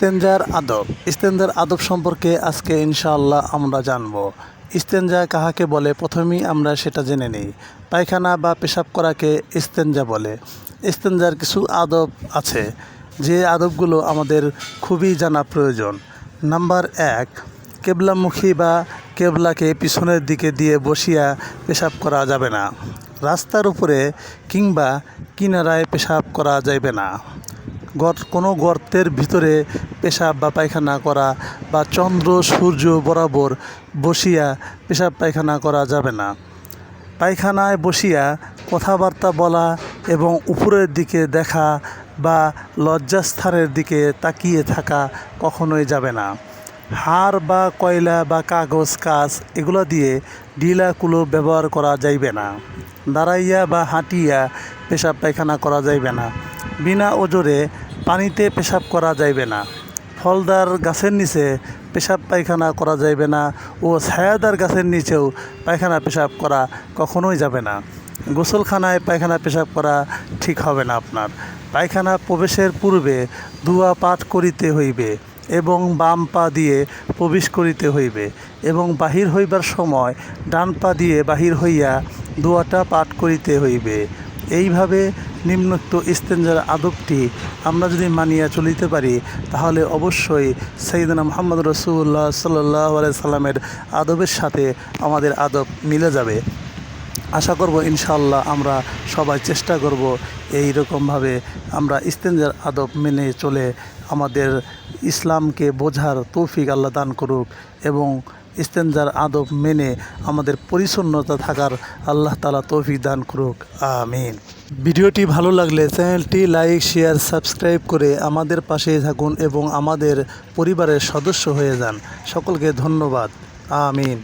ইস্তেঞ্জার আদব সম্পর্কে আজকে ইনশাআল্লাহ আমরা জানব। ইস্তেঞ্জা কাহাকে বলে প্রথমেই আমরা সেটা জেনে নিই। পায়খানা বা পেশাব করাকে ইস্তেঞ্জা বলে। ইস্তেঞ্জার কিছু আদব আছে, যে আদবগুলো আমাদের খুবই জানা প্রয়োজন। নাম্বার 1, কেবলামুখী বা কেবলাকে পিছনের দিকে দিয়ে বসিয়া পেশাব করা যাবে না। রাস্তার উপরে কিংবা কিনারায় পেশাব করা যাবে না। কোনো গর্তের ভিতরে পেশাব বা পায়খানা করা বা চন্দ্র সূর্য বরাবর বসিয়া পেশাব পায়খানা করা যাবে না। পায়খানায় বসিয়া কথাবার্তা বলা এবং উপরের দিকে দেখা বা লজ্জাস্থানের দিকে তাকিয়ে থাকা কখনোই যাবে না। হাড় বা কয়লা বা কাগজ কাঁচ এগুলো দিয়ে ঢিলা কুলো ব্যবহার করা যাইবে না। দাঁড়াইয়া বা হাঁটিয়া পেশাব পায়খানা করা যাইবে না। বিনা ওজরে পানিতে পেশাব করা যাইবে না। ফলদার গাছের নিচে পেশাব পায়খানা করা যাইবে না ও ছায়াদার গাছের নিচেও পায়খানা পেশাব করা কখনোই যাবে না। গোসলখানায় পায়খানা পেশাব করা ঠিক হবে না আপনার। পায়খানা প্রবেশের পূর্বে দুয়া পাঠ করিতে হইবে এবং বাম পা দিয়ে প্রবেশ করিতে হইবে এবং বাহির হইবার সময় ডান পা দিয়ে বাহির হইয়া দুয়াটা পাঠ করিতে হইবে। এইভাবে নিম্নোক্ত ইস্তেঞ্জার আদবটি আমরা যদি মানিয়া চলিতে পারি, তাহলে অবশ্যই সাইয়েদনা মুহাম্মদ রাসূলুল্লাহ সাল্লাল্লাহু আলাইহি সাল্লামের আদবের সাথে আমাদের আদব মিলে যাবে। আশা করব ইনশাআল্লাহ আমরা সবাই চেষ্টা করব এই রকমভাবে আমরা ইস্তেঞ্জার আদব মেনে চলে আমাদের ইসলামকে বোঝার তৌফিক আল্লাহ দান করুক এবং ইস্তেঞ্জার আদব মেনে আমাদের পরিচ্ছন্নতা থাকার আল্লাহ তাআলা তৌফিক দান করুক, আমিন। ভিডিওটি ভালো লাগলে চ্যানেলটি লাইক, শেয়ার, সাবস্ক্রাইব করে আমাদের পাশেই থাকুন এবং আমাদের পরিবারের সদস্য হয়ে যান। সকলকে ধন্যবাদ, আমিন।